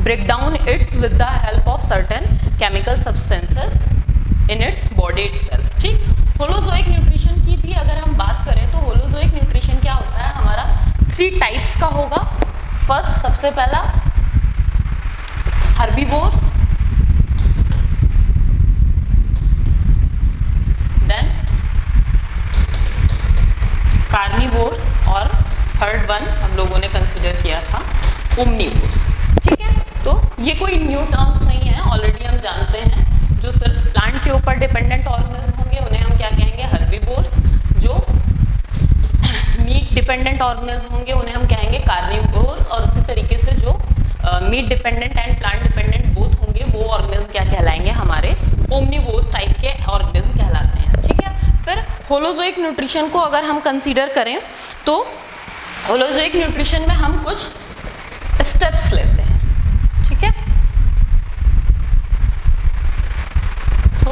break down it with the help of certain chemical substances in its body itself। ठीक, holozoic nutrition की भी अगर हम बात करें तो होलोजोइक न्यूट्रिशन क्या होता है हमारा 3 टाइप्स का होगा। फर्स्ट, सबसे पहला हर्बीवोर्स, देन कार्निवोर्स और थर्ड वन हम लोगों ने कंसिडर किया था ओमनीवोर्स। ठीक है, तो ये कोई न्यू टर्म्स नहीं है, ऑलरेडी हम जानते हैं। जो सिर्फ प्लांट के ऊपर डिपेंडेंट ऑर्गेनिज्म होंगे उन्हें हम क्या कहेंगे, हर्बीवोर्स। जो मीट डिपेंडेंट ऑर्गेनिज्म होंगे उन्हें हम कहेंगे कार्निवोर्स। और उसी तरीके से जो meat dependent and plant dependent both होंगे वो ऑर्गेनिज्म क्या कहलाएंगे, हमारे ओमनीवोर्स टाइप के ऑर्गेनिज्म कहलाते हैं। ठीक है, फिर होलोजोइक न्यूट्रिशन को अगर हम कंसीडर करें तो होलोजोइक न्यूट्रिशन में हम कुछ स्टेप्स लेते हैं। ठीक है, सो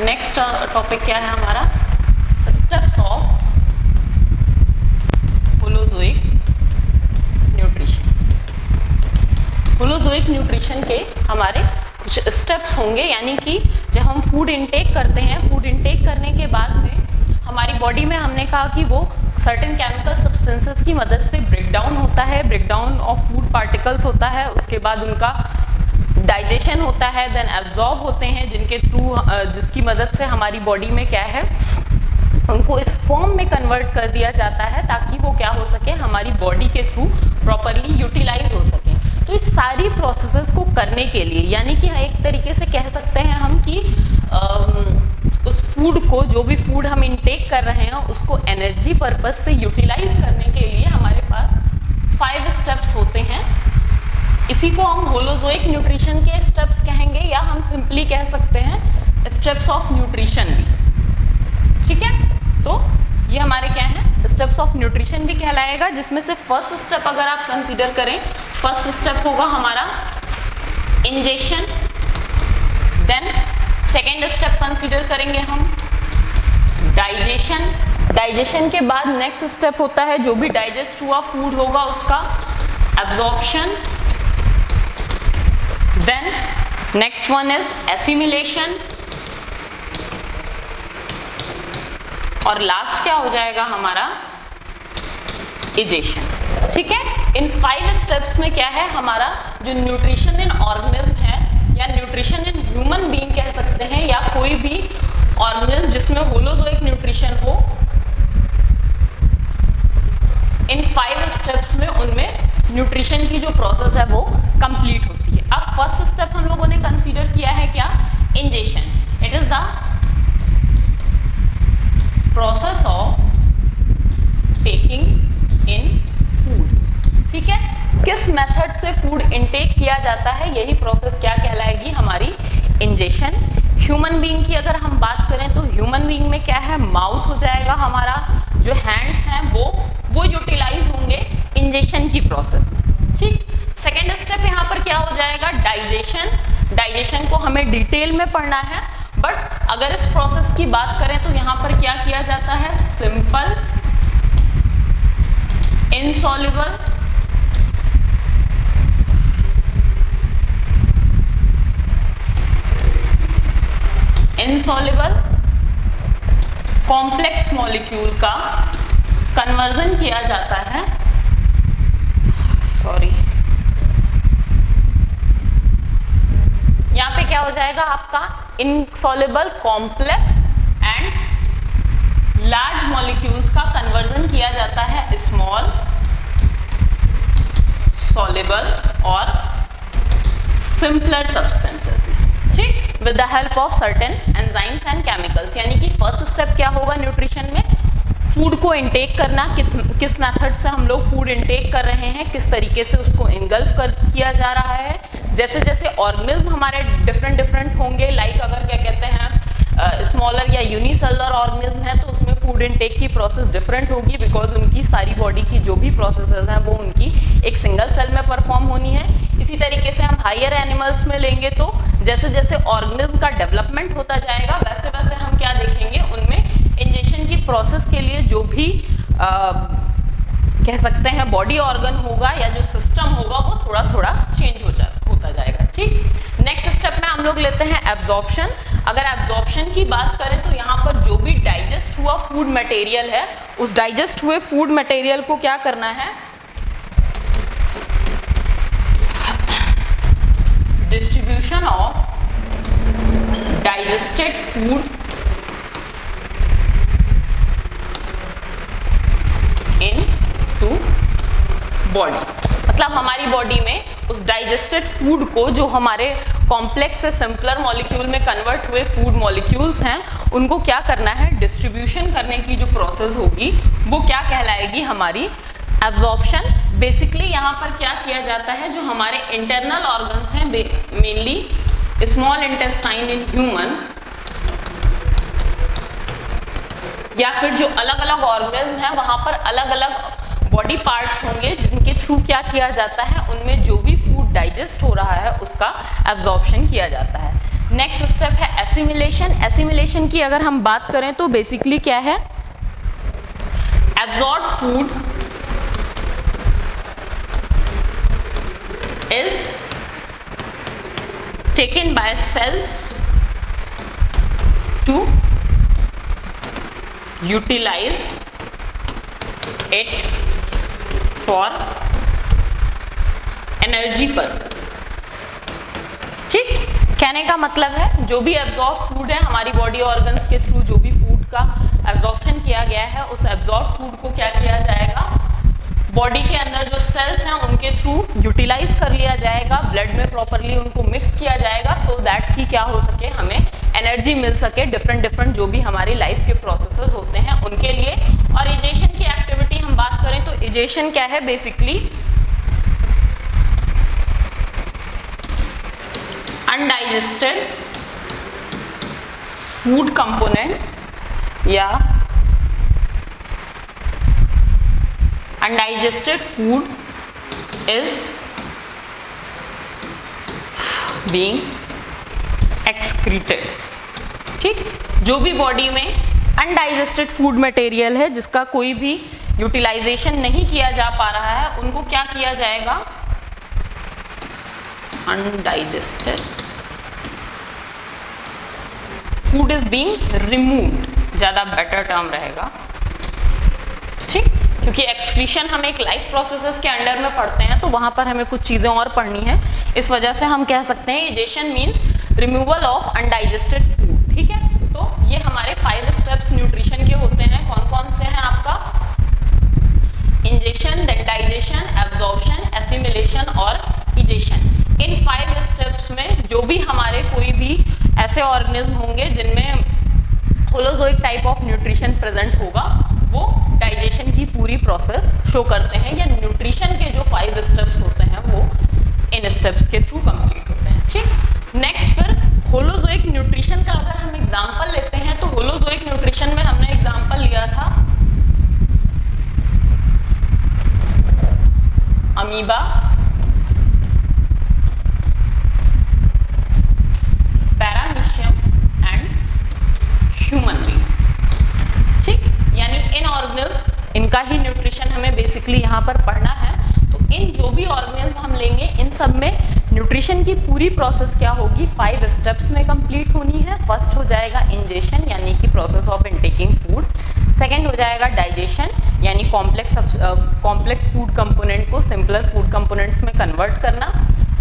नेक्स्ट टॉपिक क्या है हमारा, steps of holozoic nutrition. Holozoic nutrition के हमारे कुछ स्टेप्स होंगे, यानी कि जब हम फूड इनटेक करते हैं, फूड इनटेक करने के बाद में हमारी बॉडी में हमने कहा कि वो सर्टेन केमिकल सब्सटेंसेस की मदद से ब्रेक डाउन होता है, break down of food particles होता है, उसके बाद उनका डाइजेशन होता है, देन एब्जॉर्ब होते हैं, जिनके थ्रू जिसकी मदद से हमारी बॉडी में क्या है, उनको इस फॉर्म में कन्वर्ट कर दिया जाता है ताकि वो क्या हो सके, हमारी बॉडी के थ्रू प्रॉपरली यूटिलाइज हो सके। तो इस सारी प्रोसेसेस को करने के लिए, यानी कि एक तरीके से कह सकते हैं हम कि उस फूड को, जो भी फूड हम इनटेक कर रहे हैं उसको एनर्जी पर्पज से यूटिलाइज करने के लिए हमारे पास 5 स्टेप्स होते हैं। इसी को हम होलोजोइक न्यूट्रिशन के स्टेप्स कहेंगे, या हम सिंपली कह सकते हैं स्टेप्स ऑफ न्यूट्रिशन भी। ठीक है, तो ये हमारे क्या है, स्टेप्स ऑफ न्यूट्रिशन भी कहलाएगा, जिसमें से फर्स्ट स्टेप अगर आप कंसीडर करें, फर्स्ट स्टेप होगा हमारा ingestion. Then second step consider करेंगे हम डाइजेशन। डाइजेशन के बाद नेक्स्ट स्टेप होता है जो भी डाइजेस्ट हुआ फूड होगा उसका absorption. Then next one is assimilation, और लास्ट क्या हो जाएगा हमारा, इजेशन। ठीक है, इन 5 स्टेप्स में क्या है, हमारा जो न्यूट्रिशन इन ऑर्गेनिज्म है, या न्यूट्रिशन इन ह्यूमन बीइंग कह सकते हैं, या कोई भी ऑर्गेनिज्म जिसमें होलोजोइक न्यूट्रिशन हो, इन 5 स्टेप्स में उनमें न्यूट्रिशन की जो प्रोसेस है वो कंप्लीट होती है। अब फर्स्ट स्टेप हम लोगों ने कंसीडर किया है क्या, ingestion. It is the process of taking in food. ठीक है, किस मेथड से फूड इनटेक किया जाता है, यही प्रोसेस क्या कहलाएगी, हमारी इंजेशन। ह्यूमन बीइंग की अगर हम बात करें तो ह्यूमन बीइंग में क्या है, माउथ हो जाएगा हमारा, जो हैंड्स हैं वो यूटिलाइज होंगे इंजेशन की प्रोसेस में। ठीक, सेकेंड स्टेप यहाँ पर क्या हो जाएगा, डाइजेशन। डाइजेशन को हमें डिटेल में पढ़ना है, बट अगर इस प्रोसेस की बात करें तो यहाँ पर क्या किया जाता है, सिंपल, इनसॉल्युबल, कॉम्प्लेक्स मॉलिक्यूल का कन्वर्जन किया जाता है, सॉरी, यहाँ पे क्या हो जाएगा आपका, insoluble, complex and large molecules का कन्वर्जन किया जाता है स्मॉल, सॉल्युबल और सिंपलर सब्सटेंसेस में। ठीक, with the help of certain enzymes and chemicals. यानी कि फर्स्ट स्टेप क्या होगा न्यूट्रिशन में, फूड को इनटेक करना, किस मेथड से हम लोग फूड इनटेक कर रहे हैं, किस तरीके से उसको इनगल्फ किया जा रहा है। जैसे जैसे ऑर्गेनिज्म हमारे डिफरेंट होंगे, लाइक अगर क्या कहते हैं स्मॉलर या यूनिसेलुलर ऑर्गेनिज्म है तो उसमें फूड इनटेक की प्रोसेस डिफरेंट होगी, बिकॉज उनकी सारी बॉडी की जो भी प्रोसेसेस हैं वो उनकी एक सिंगल सेल में परफॉर्म होनी है। इसी तरीके से हम हायर एनिमल्स में लेंगे तो जैसे जैसे ऑर्गेनिज्म का डेवलपमेंट होता जाएगा वैसे वैसे हम क्या देखेंगे, उनमें इंजेक्शन की प्रोसेस के लिए जो भी कह सकते हैं बॉडी ऑर्गन होगा या जो सिस्टम होगा वो थोड़ा थोड़ा चेंज हो जाएगा। होता जाएगा। ठीक, नेक्स्ट स्टेप में हम लोग लेते हैं एब्जॉर्प्शन। अगर एब्जॉर्प्शन की बात करें तो यहाँ पर जो भी डाइजेस्ट हुआ फूड मटेरियल है, उस डाइजेस्ट हुए फूड मटेरियल को क्या करना है, distribution of digested food into body. मतलब हमारी बॉडी में उस डाइजेस्टेड फूड को, जो हमारे कॉम्प्लेक्स से सिंपलर मॉलिक्यूल में कन्वर्ट हुए फूड मॉलिक्यूल्स हैं, उनको क्या करना है, डिस्ट्रीब्यूशन करने की जो प्रोसेस होगी वो क्या कहलाएगी, हमारी एब्जॉर्प्शन। बेसिकली यहाँ पर क्या किया जाता है, जो हमारे इंटरनल ऑर्गन्स हैं, mainly small intestine in human, या फिर जो अलग अलग ऑर्गेनिज्म हैं वहां पर अलग अलग बॉडी पार्ट्स होंगे जिनके थ्रू क्या किया जाता है, उनमें जो भी फूड डाइजेस्ट हो रहा है उसका एब्जॉर्प्शन किया जाता है। नेक्स्ट स्टेप है एसिमिलेशन। एसिमिलेशन की अगर हम बात करें तो बेसिकली क्या है, absorb food is taken by cells to utilize it for energy purpose। ठीक, कहने का मतलब है जो भी एब्जॉर्ब फूड है हमारी बॉडी ऑर्गन्स के थ्रू, जो भी फूड का एब्जॉर्प्शन किया गया है, उस एब्जॉर्ब फूड को क्या किया जाएगा, बॉडी के अंदर जो सेल्स हैं उनके थ्रू यूटिलाइज कर लिया जाएगा, ब्लड में प्रॉपरली उनको मिक्स किया जाएगा, सो दैट कि क्या हो सके, हमें एनर्जी मिल सके डिफरेंट जो भी हमारी लाइफ के प्रोसेसेस होते हैं उनके लिए। और इजेशन की एक्टिविटी हम बात करें तो इजेशन क्या है, बेसिकली अनडाइजेस्टेड फूड कंपोनेंट या undigested food is being excreted। ठीक, जो भी बॉडी में अनडाइजेस्टेड फूड मटेरियल है जिसका कोई भी यूटिलाइजेशन नहीं किया जा पा रहा है, उनको क्या किया जाएगा, undigested food is being removed, ज्यादा बेटर टर्म रहेगा। ठीक, क्योंकि एक्सक्रीशन हम एक लाइफ प्रोसेसेस के अंडर में पढ़ते हैं तो वहां पर हमें कुछ चीजें और पढ़नी है, इस वजह से हम कह सकते हैं egestion means removal of undigested food. ठीक है, तो ये हमारे 5 स्टेप्स न्यूट्रिशन के होते हैं। कौन कौन से हैं आपका, ingestion, then digestion, absorption, assimilation और इजेशन। इन 5 स्टेप्स में जो भी हमारे कोई भी ऐसे ऑर्गेनिज्म होंगे जिनमें holozoic type of nutrition present होगा, वो डाइजेशन की पूरी प्रोसेस शो करते हैं, या न्यूट्रिशन के जो 5 स्टेप्स होते हैं वो इन स्टेप्स के थ्रू कंप्लीट होते हैं। ठीक, नेक्स्ट फिर होलोजोइक न्यूट्रिशन का अगर हम एग्जांपल लेते हैं तो होलोजोइक न्यूट्रिशन में हमने एग्जांपल लिया था amoeba, paramecium and human being. ठीक, यानी इन ऑर्गेनिज्म, इनका ही न्यूट्रिशन हमें बेसिकली यहाँ पर पढ़ना है। तो इन जो भी ऑर्गेनिज्म हम लेंगे, इन सब में न्यूट्रिशन की पूरी प्रोसेस क्या होगी, 5 स्टेप्स में कंप्लीट होनी है। फर्स्ट हो जाएगा इंजेशन, यानी कि प्रोसेस ऑफ इनटेकिंग फूड। सेकेंड हो जाएगा डाइजेशन, यानी कॉम्प्लेक्स फूड कंपोनेंट को सिंपलर फूड कंपोनेंट्स में कन्वर्ट करना।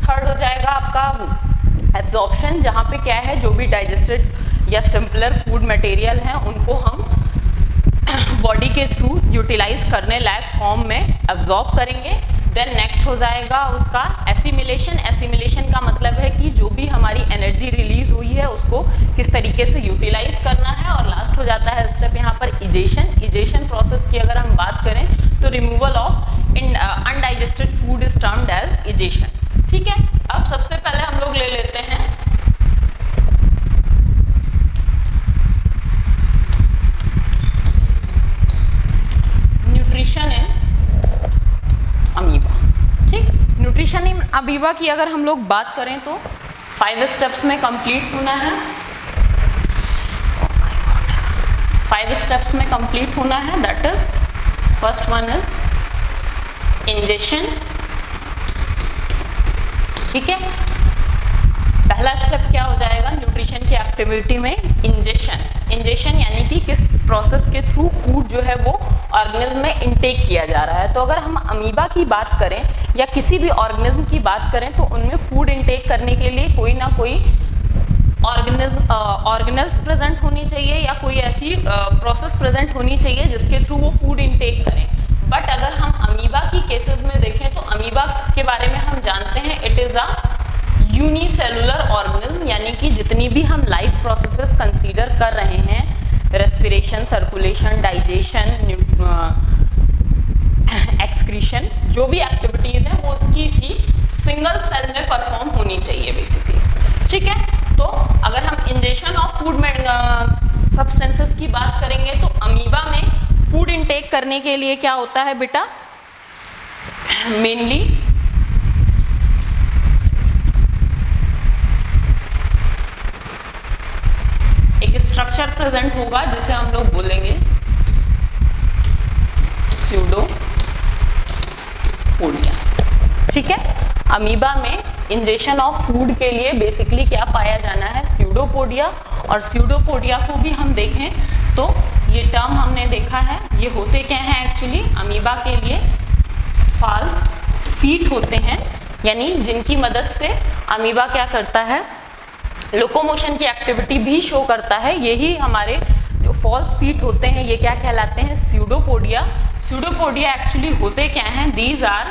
थर्ड हो जाएगा आपका एब्जॉर्प्शन, जहाँ पे क्या है, जो भी डाइजेस्टेड या सिंपलर फूड मटेरियल हैं उनको हम बॉडी के थ्रू यूटिलाइज करने लायक फॉर्म में एब्जॉर्ब करेंगे। देन नेक्स्ट हो जाएगा उसका एसिमिलेशन। एसिमिलेशन का मतलब है कि जो भी हमारी एनर्जी रिलीज हुई है उसको किस तरीके से यूटिलाइज करना है। और लास्ट हो जाता है स्टेप यहाँ पर इजेशन। इजेशन प्रोसेस की अगर हम बात करें तो removal of undigested food is termed as egestion. ठीक है, अब सबसे पहले हम लोग ले लेते हैं न्यूट्रिशन इन अमीबा। ठीक, न्यूट्रिशन इन अमीबा की अगर हम लोग बात करें तो 5 स्टेप्स में कंप्लीट होना है। 5 स्टेप्स में कंप्लीट होना है, that is first one is ingestion. ठीक है, पहला स्टेप क्या हो जाएगा न्यूट्रिशन की एक्टिविटी में, इंजेशन यानी कि किस प्रोसेस के थ्रू फूड जो है वो ऑर्गेनिज्म में इनटेक किया जा रहा है। तो अगर हम अमीबा की बात करें या किसी भी ऑर्गेनिज्म की बात करें तो उनमें फूड इनटेक करने के लिए कोई ना कोई ऑर्गेनल्स प्रेजेंट होनी चाहिए या कोई ऐसी प्रोसेस प्रेजेंट होनी चाहिए जिसके थ्रू वो फूड इनटेक करें। बट अगर हम अमीबा की केसेस में देखें तो अमीबा के बारे में हम जानते हैं it is a unicellular organism, यानी कि जितनी भी हम लाइफ प्रोसेसेस कंसीडर कर रहे हैं, रेस्पिरेशन, सर्कुलेशन, डाइजेशन, एक्सक्रीशन, जो भी एक्टिविटीज़ हैं वो उसकी इसी सिंगल सेल में परफॉर्म होनी चाहिए बेसिकली। ठीक है, तो अगर हम इंजेक्शन ऑफ फूड में सब्सटेंसेस की बात करेंगे तो अमीबा में फूड इनटेक करने के लिए क्या होता है बेटा, मेनली एक स्ट्रक्चर प्रेजेंट होगा जिसे हम लोग बोलेंगे स्यूडोपोडिया। ठीक है, अमीबा में इंजेक्शन ऑफ फूड के लिए बेसिकली क्या पाया जाना है, स्यूडोपोडिया। और स्यूडोपोडिया को भी हम देखें तो ये टर्म हमने देखा है, ये होते क्या हैं एक्चुअली, अमीबा के लिए फॉल्स फीट होते हैं, यानी जिनकी मदद से अमीबा क्या करता है, लोकोमोशन की एक्टिविटी भी शो करता है। यही हमारे जो फॉल्स फीट होते हैं ये क्या कहलाते हैं, स्यूडोपोडिया। स्यूडोपोडिया एक्चुअली होते क्या हैं, these are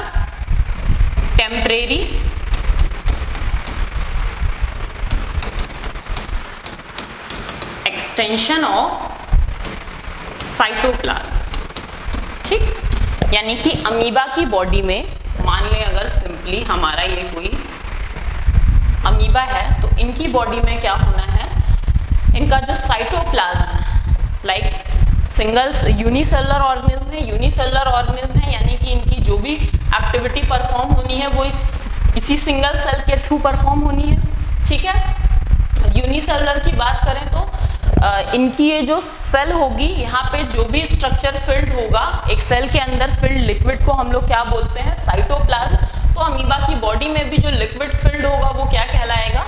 temporary extension of cytoplasm. ठीक, यानी कि अमीबा की बॉडी में मान लें अगर सिंपली हमारा ये कोई अमीबा है तो इनकी बॉडी में क्या होना है, इनका जो cytoplasm like single unicellular organism है, यानी कि इनकी जो भी एक्टिविटी परफॉर्म होनी है वो इसी सिंगल सेल के थ्रू परफॉर्म होनी है। ठीक है, यूनिसेलुलर की बात करें तो इनकी ये जो सेल होगी, यहाँ पे जो भी स्ट्रक्चर फिल्ड होगा, एक सेल के अंदर फिल्ड लिक्विड को हम लोग क्या बोलते हैं, साइटोप्लाज्म। तो अमीबा की बॉडी में भी जो लिक्विड फिल्ड होगा वो क्या कहलाएगा,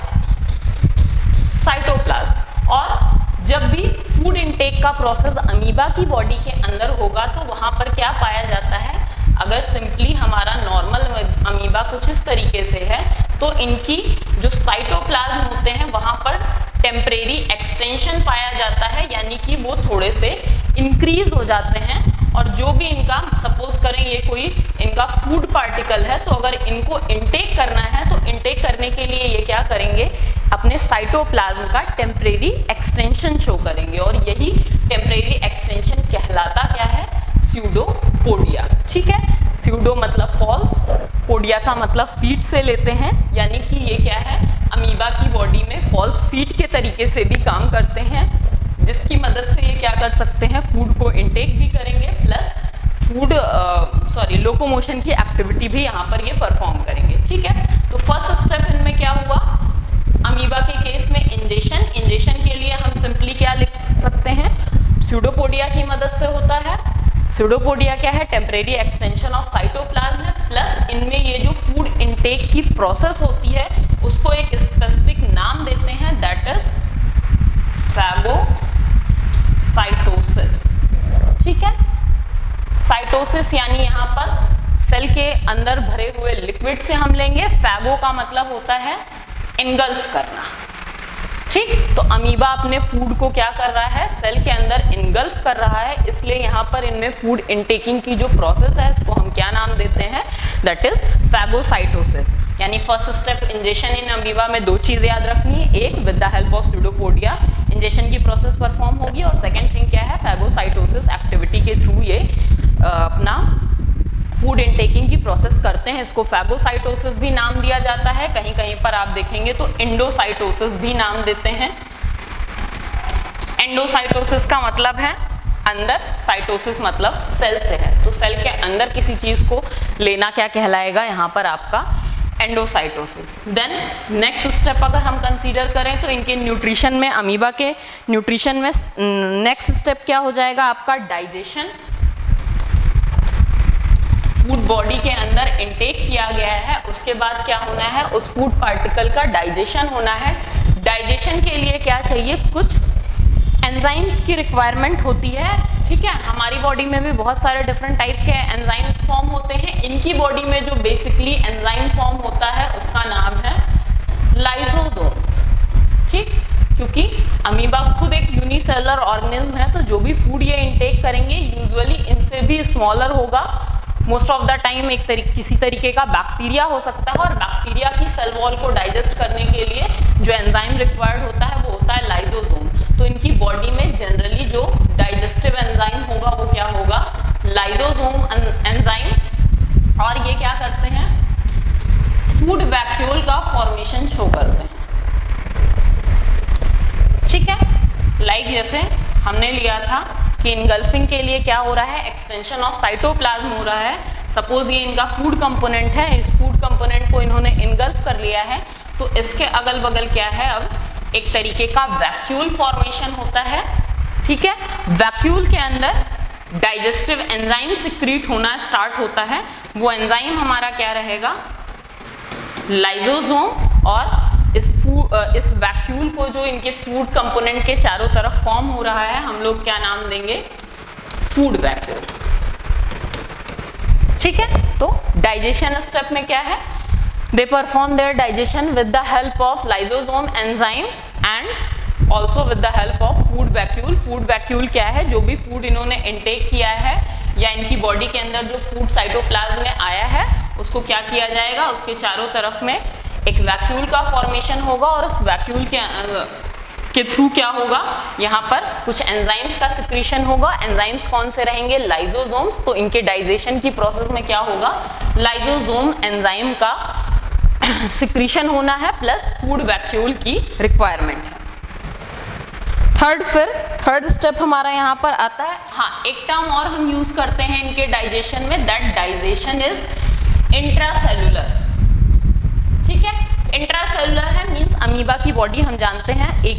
साइटोप्लाज्म। और जब भी फूड इनटेक का प्रोसेस अमीबा की बॉडी के अंदर होगा तो वहाँ पर क्या पाया जाता है, अगर सिंपली हमारा नॉर्मल अमीबा कुछ इस तरीके से है तो इनकी जो साइटोप्लाज्म होते हैं वहाँ पर टेम्परेरी एक्सटेंशन पाया जाता है, यानी कि वो थोड़े से इंक्रीज हो जाते हैं। और जो भी इनका सपोज करें ये कोई इनका फूड पार्टिकल है तो अगर इनको इनटेक करना है तो इनटेक करने के लिए ये क्या करेंगे, अपने साइटोप्लाज्म का टेम्परेरी एक्सटेंशन शो करेंगे, और यही टेम्परेरी एक्सटेंशन कहलाता क्या है, स्यूडोपोडिया। ठीक है, स्यूडो मतलब फॉल्स, पोडिया का मतलब फीट से लेते हैं, यानी कि ये क्या है, अमीबा की बॉडी में फॉल्स फीट के तरीके से भी काम करते हैं, जिसकी मदद से ये क्या कर सकते हैं, फूड को इनटेक भी करेंगे प्लस फूड लोकोमोशन की एक्टिविटी भी यहाँ पर ये परफॉर्म करेंगे। ठीक है, तो फर्स्ट स्टेप इनमें क्या हुआ, अमीबा के केस में इंजेक्शन के लिए हम सिंपली क्या लिख सकते हैं, स्यूडोपोडिया की मदद से होता है। स्यूडोपोडिया क्या है, टेम्परेरी एक्सटेंशन ऑफ साइटोप्लाज्म है, प्लस इनमें ये जो फूड इनटेक की प्रोसेस होती है उसको एक स्पेसिफिक नाम देते हैं, दैट इज फैगोसाइटोसिस। ठीक है, साइटोसिस यानी यहाँ पर सेल के अंदर भरे हुए लिक्विड से हम लेंगे, फैगो का मतलब होता है इनगल्फ करना। ठीक, तो अमीबा अपने फूड को क्या कर रहा है, सेल के अंदर इनगल्फ कर रहा है, इसलिए यहाँ पर इनमें फूड इनटेकिंग की जो प्रोसेस है इसको हम क्या नाम देते हैं, दैट इज फैगोसाइटोसिस। यानी first step injection in amoeba में दो चीज़ याद रखनी है, एक with the help of pseudopodia injection की प्रोसेस परफॉर्म होगी, और सेकेंड थिंग क्या है, फैगोसाइटोसिस एक्टिविटी के थ्रू ये अपना फूड इनटेकिंग की प्रोसेस करते हैं। इसको फैगोसाइटोसिस भी नाम दिया जाता है, कहीं कहीं पर आप देखेंगे तो एंडोसाइटोसिस भी नाम देते हैं। एंडोसाइटोसिस का मतलब है अंदर, साइटोसिस मतलब सेल से है, तो सेल के अंदर किसी चीज को लेना क्या कहलाएगा यहाँ पर आपका एंडोसाइटोसिस। देन नेक्स्ट स्टेप अगर हम कंसीडर करें तो इनके न्यूट्रिशन में, अमीबा के न्यूट्रिशन में नेक्स्ट स्टेप क्या हो जाएगा आपका, डाइजेशन। फूड बॉडी के अंदर इनटेक किया गया है, उसके बाद क्या होना है, उस फूड पार्टिकल का डाइजेशन होना है। डाइजेशन के लिए क्या चाहिए, कुछ एंजाइम्स की रिक्वायरमेंट होती है। ठीक है, हमारी बॉडी में भी बहुत सारे डिफरेंट टाइप के एंजाइम्स फॉर्म होते हैं। इनकी बॉडी में जो बेसिकली एंजाइम फॉर्म होता है उसका नाम है लाइसोसोम्स। ठीक, क्योंकि अमीबा खुद एक यूनिसेलुलर ऑर्गेनिज्म है, तो जो भी फूड ये इनटेक करेंगे यूजुअली इनसे भी स्मॉलर होगा। मोस्ट ऑफ द टाइम किसी तरीके का बैक्टीरिया हो सकता है, और बैक्टीरिया की सेल वॉल को डाइजेस्ट करने के लिए जो एंजाइम रिक्वायर्ड होता है वो होता है लाइसोसोम। तो इनकी बॉडी में जनरली जो डाइजेस्टिव एंजाइम होगा वो क्या होगा, लाइसोसोम एंजाइम। और ये क्या करते हैं, फूड वैक्यूल का फॉर्मेशन शो करते हैं। ठीक है, लाइक जैसे हमने लिया था कि इनगल्फिंग के लिए क्या हो रहा है, एक्सटेंशन ऑफ साइटोप्लाज्म हो रहा है। सपोज ये इनका फूड कंपोनेंट है, इस फूड कंपोनेंट को इन्होंने इनगल्फ कर लिया है, तो इसके अगल बगल क्या है, अब एक तरीके का वैक्यूल फॉर्मेशन होता है। ठीक है, वैक्यूल के अंदर डाइजेस्टिव एंजाइम सिक्रीट होना स्टार्ट होता है। वो एंजाइम हमारा क्या रहेगा, लाइसोसोम। और इस वैक्यूल को जो इनके फूड कंपोनेंट के चारों तरफ फॉर्म हो रहा है, हम लोग क्या नाम देंगे, फूड वैक्यूल। ठीक है, तो डाइजेशन स्टेप में क्या है, they perform their digestion with the help of lysosome enzyme and also with the help of food vacuole. Food vacuole क्या है, जो भी फूड इन्होंने इनटेक किया है या इनकी बॉडी के अंदर जो फूड साइटोप्लाज्म में आया है उसको क्या किया जाएगा, उसके चारों तरफ में एक वैक्यूल का फॉर्मेशन होगा, और उस वैक्यूल के थ्रू क्या होगा, यहाँ पर कुछ एंजाइम्स का सिक्रीशन होगा। एंजाइम्स कौन से रहेंगे, लाइसोसोम्स। तो इनके डाइजेशन की प्रोसेस में क्या होगा, लाइसोसोम एंजाइम का सिक्रीशन होना है, प्लस फूड वैक्यूल की रिक्वायरमेंट है। थर्ड स्टेप हमारा यहाँ पर आता है, हाँ एक टर्म और हम यूज करते हैं इनके डाइजेशन में, दैट डाइजेशन इज इंट्रासेलुलर। ठीक है, इंट्रासेलुलर है मींस अमीबा की बॉडी हम जानते हैं एक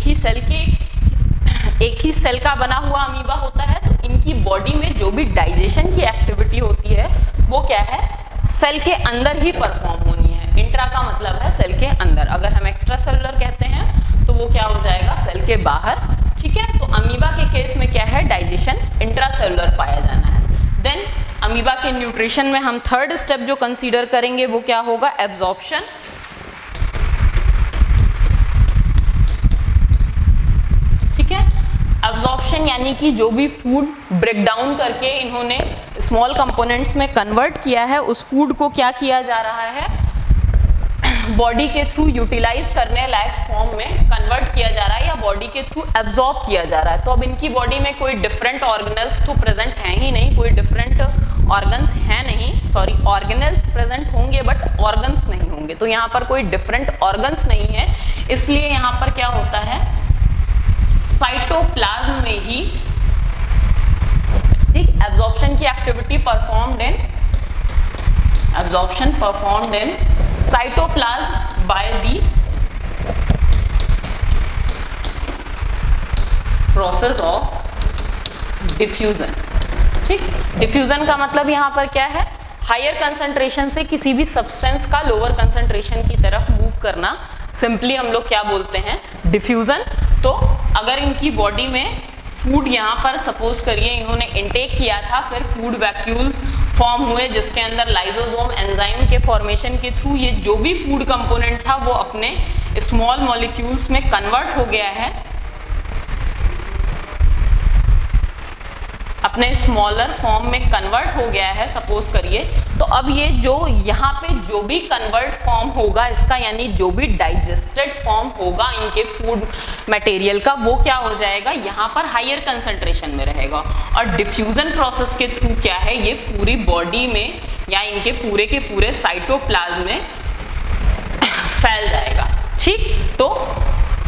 ही सेल का बना हुआ अमीबा होता है। तो इनकी बॉडी में जो भी डाइजेशन की एक्टिविटी होती है वो क्या है, सेल के अंदर ही परफॉर्म होनी है। इंट्रा का मतलब है सेल के अंदर, अगर हम एक्स्ट्रा सेलुलर कहते हैं तो वो क्या हो जाएगा, सेल के बाहर। ठीक है, तो अमीबा के केस में क्या है, डाइजेशन इंट्रासेलुलर पाया जाना है। देन अमीबा के न्यूट्रिशन में हम थर्ड स्टेप जो कंसीडर करेंगे वो क्या होगा, एब्जॉर्प्शन। ठीक है, एब्जॉर्प्शन यानी कि जो भी फूड ब्रेक डाउन करके इन्होंने स्मॉल कंपोनेंट्स में कन्वर्ट किया है, उस फूड को क्या किया जा रहा है, बॉडी के थ्रू यूटिलाइज करने लायक फॉर्म में कन्वर्ट किया जा रहा है, या बॉडी के थ्रू एब्जॉर्ब किया जा रहा है। तो अब इनकी बॉडी में कोई डिफरेंट ऑर्गेनल्स तो प्रेजेंट हैं ही नहीं, कोई डिफरेंट ऑर्गन्स हैं नहीं, सॉरी ऑर्गेनल्स प्रेजेंट होंगे बट ऑर्गन्स नहीं होंगे। तो यहाँ पर कोई डिफरेंट ऑर्गन्स नहीं है, इसलिए यहाँ पर क्या होता है, साइटोप्लाज्म में ही ठीक एब्जॉर्प्शन की activity performed in cytoplasm by the process of diffusion. ठीक, डिफ्यूजन का मतलब यहाँ पर क्या है, हायर कंसंट्रेशन से किसी भी सब्सटेंस का लोअर कंसंट्रेशन की तरफ मूव करना, सिंपली हम लोग क्या बोलते हैं, डिफ्यूजन। तो अगर इनकी बॉडी में फूड यहाँ पर सपोज करिए इन्होंने इनटेक किया था, फिर फूड वैक्यूल्स फॉर्म हुए जिसके अंदर लाइसोसोम एंजाइम के फॉर्मेशन के थ्रू ये जो भी फूड कंपोनेंट था वो अपने स्मॉल मॉलिक्यूल्स में कन्वर्ट हो गया है, अपने स्मॉलर फॉर्म में कन्वर्ट हो गया है सपोज करिए। तो अब ये जो यहाँ पे जो भी कन्वर्ट फॉर्म होगा इसका, यानी जो भी डाइजेस्टेड फॉर्म होगा इनके फूड मटेरियल का, वो क्या हो जाएगा, यहाँ पर हायर कंसंट्रेशन में रहेगा। और डिफ्यूजन प्रोसेस के थ्रू क्या है, ये पूरी बॉडी में या इनके पूरे के पूरे साइटोप्लाज्म में फैल जाएगा। ठीक, तो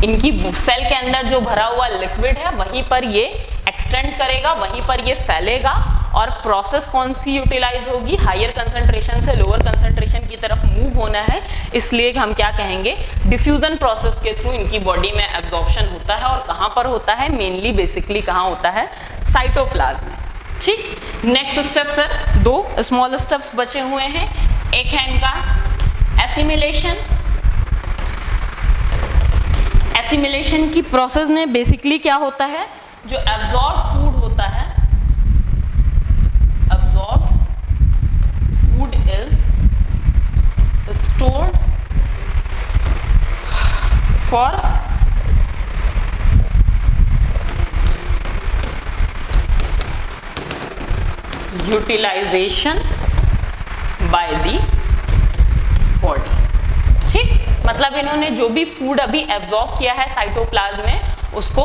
इनकी सेल के अंदर जो भरा हुआ लिक्विड है वहीं पर ये एक्सटेंड करेगा, वहीं पर ये फैलेगा, और प्रोसेस कौन सी यूटिलाइज होगी, हायर कंसंट्रेशन से लोअर कंसंट्रेशन की तरफ मूव होना है, इसलिए हम क्या कहेंगे, डिफ्यूजन प्रोसेस के थ्रू इनकी बॉडी में एब्जॉर्प्शन होता है। और कहाँ पर होता है, मेनली बेसिकली कहाँ होता है, साइटोप्लाज्म में। ठीक, नेक्स्ट स्टेप फिर 2 स्मॉल स्टेप्स बचे हुए हैं। एक है इनका एसिमिलेशन। एसिमिलेशन की प्रोसेस में बेसिकली क्या होता है, जो एब्जॉर्ब फूड होता है, absorb food is stored for utilization by the body. ठीक, मतलब इन्होंने जो भी फूड अभी एब्जॉर्ब किया है साइटोप्लाज्म में, उसको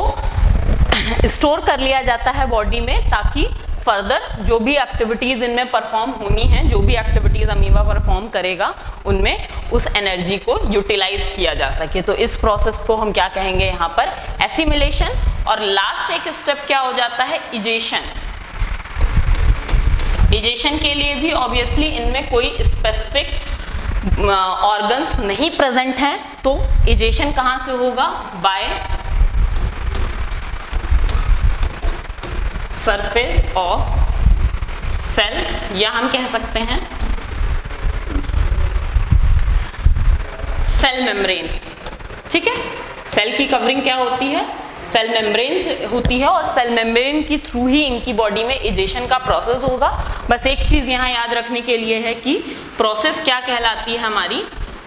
स्टोर कर लिया जाता है बॉडी में, ताकि फर्दर जो भी एक्टिविटीज इनमें परफॉर्म होनी है, जो भी एक्टिविटीज अमीबा परफॉर्म करेगा, उनमें उस एनर्जी को यूटिलाइज किया जा सके। तो इस प्रोसेस को हम क्या कहेंगे यहाँ पर, एसिमिलेशन। और लास्ट एक स्टेप क्या हो जाता है, इजेशन। इजेशन के लिए भी ऑब्वियसली इनमें कोई स्पेसिफिक ऑर्गन्स नहीं प्रेजेंट हैं, तो इजेशन कहाँ से होगा, बाय सरफेस ऑफ सेल, या हम कह सकते हैं सेल मेम्ब्रेन। ठीक है, सेल की कवरिंग क्या होती है, सेल मेम्ब्रेन से होती है, और सेल मेम्ब्रेन की थ्रू ही इनकी बॉडी में इजेशन का प्रोसेस होगा। बस एक चीज यहाँ याद रखने के लिए है कि प्रोसेस क्या कहलाती है हमारी,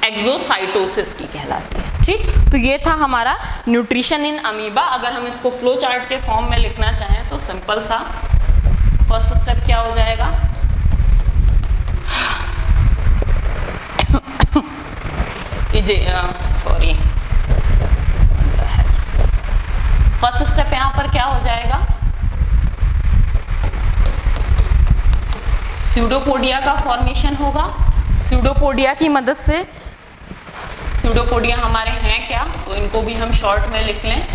एक्सोसाइटोसिस की कहलाती है। ठीक, तो ये था हमारा न्यूट्रिशन इन अमीबा। अगर हम इसको फ्लो चार्ट के फॉर्म में लिखना चाहें तो सिंपल सा फर्स्ट स्टेप क्या हो जाएगा, सॉरी, फर्स्ट स्टेप यहां पर क्या हो जाएगा, स्यूडोपोडिया का फॉर्मेशन होगा। स्यूडोपोडिया की मदद से, स्यूडोपोडिया हमारे हैं क्या, तो इनको भी हम शॉर्ट में लिख लें,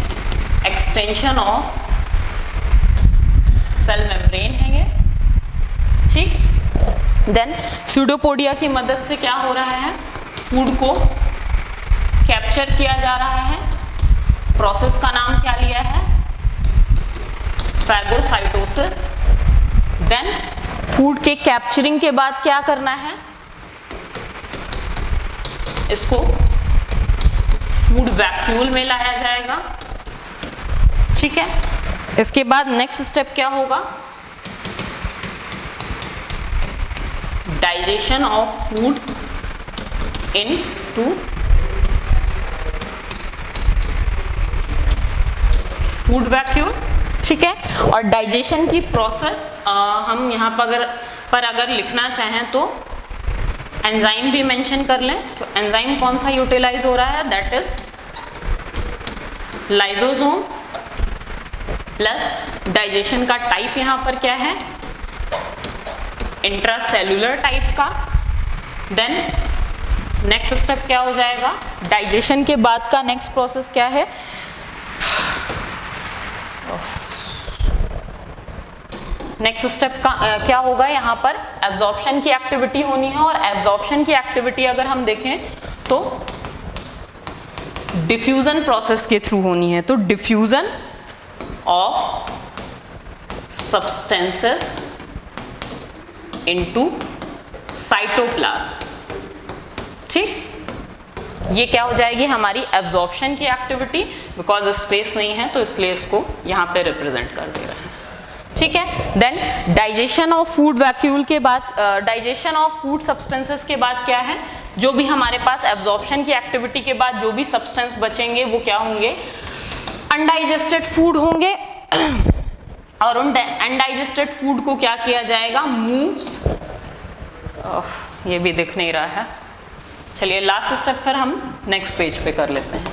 एक्सटेंशन ऑफ सेल मेम्ब्रेन है ये। ठीक, देन स्यूडोपोडिया की मदद से क्या हो रहा है, फूड को कैप्चर किया जा रहा है। प्रोसेस का नाम क्या लिया है, फैगोसाइटोसिस। देन फूड के कैप्चरिंग के बाद क्या करना है, इसको फूड वैक्यूल में लाया जाएगा। ठीक है, इसके बाद नेक्स्ट स्टेप क्या होगा, digestion of food into food vacuole. ठीक है, और डाइजेशन की प्रोसेस हम यहाँ पर अगर लिखना चाहें तो एंजाइम भी मेंशन कर लें। तो एंजाइम कौन सा यूटिलाइज हो रहा है, that is lysosome. Plus digestion का टाइप यहाँ पर क्या है, इंट्रासेल्युलर टाइप का। देन नेक्स्ट स्टेप क्या हो जाएगा, डाइजेशन के बाद का नेक्स्ट प्रोसेस क्या है, नेक्स्ट स्टेप का क्या होगा, यहाँ पर एब्जॉर्प्शन की एक्टिविटी होनी है। और एब्जॉर्प्शन की एक्टिविटी अगर हम देखें तो डिफ्यूजन प्रोसेस के थ्रू होनी है। तो diffusion of substances into cytoplasm. ठीक, ये क्या हो जाएगी हमारी एब्जॉर्प्शन की एक्टिविटी। बिकॉज स्पेस नहीं है तो इसलिए इसको यहाँ पे रिप्रेजेंट कर दे रहे हैं। ठीक है, then digestion of food vacuole के बाद, डाइजेशन ऑफ फूड सब्सटेंसेस के बाद क्या है, जो भी हमारे पास एब्जॉर्प्शन की एक्टिविटी के बाद जो भी सब्सटेंस बचेंगे वो क्या होंगे, अनडाइजेस्टेड फूड होंगे। और उन अनडाइजेस्टेड फूड को क्या किया जाएगा, मूव्स, ये भी दिख नहीं रहा है, चलिए लास्ट स्टेप फिर हम नेक्स्ट पेज पे कर लेते हैं।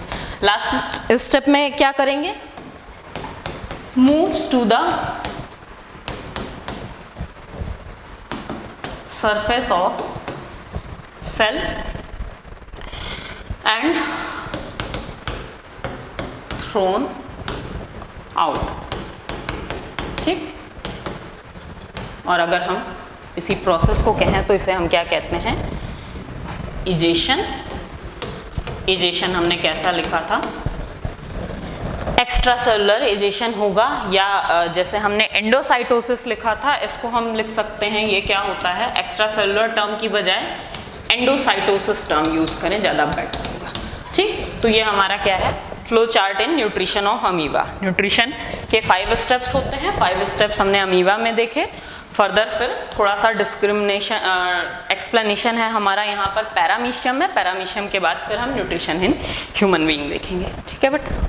लास्ट स्टेप में क्या करेंगे, moves to the surface of cell and thrown out। ठीक, और अगर हम इसी प्रोसेस को कहें तो इसे हम क्या कहते हैं, इजेशन। इजेशन हमने कैसा लिखा था, एक्स्ट्रा सेलुलराइजेशन होगा, या जैसे हमने एंडोसाइटोसिस लिखा था, इसको हम लिख सकते हैं ये क्या होता है, एक्स्ट्रा सेलुलर टर्म की बजाय एंडोसाइटोसिस टर्म यूज करें, ज़्यादा बेटर होगा। ठीक, तो ये हमारा क्या है, flow chart in nutrition of amoeba. Nutrition के 5 स्टेप्स होते हैं, 5 स्टेप्स हमने अमीबा में देखे। फर्दर फिर थोड़ा सा डिस्क्रिमिनेशन एक्सप्लेनेशन है हमारा यहाँ पर पैरामीशियम में, पैरामीशियम के बाद फिर हम न्यूट्रिशन इन ह्यूमन बीइंग देखेंगे। ठीक है बेटा।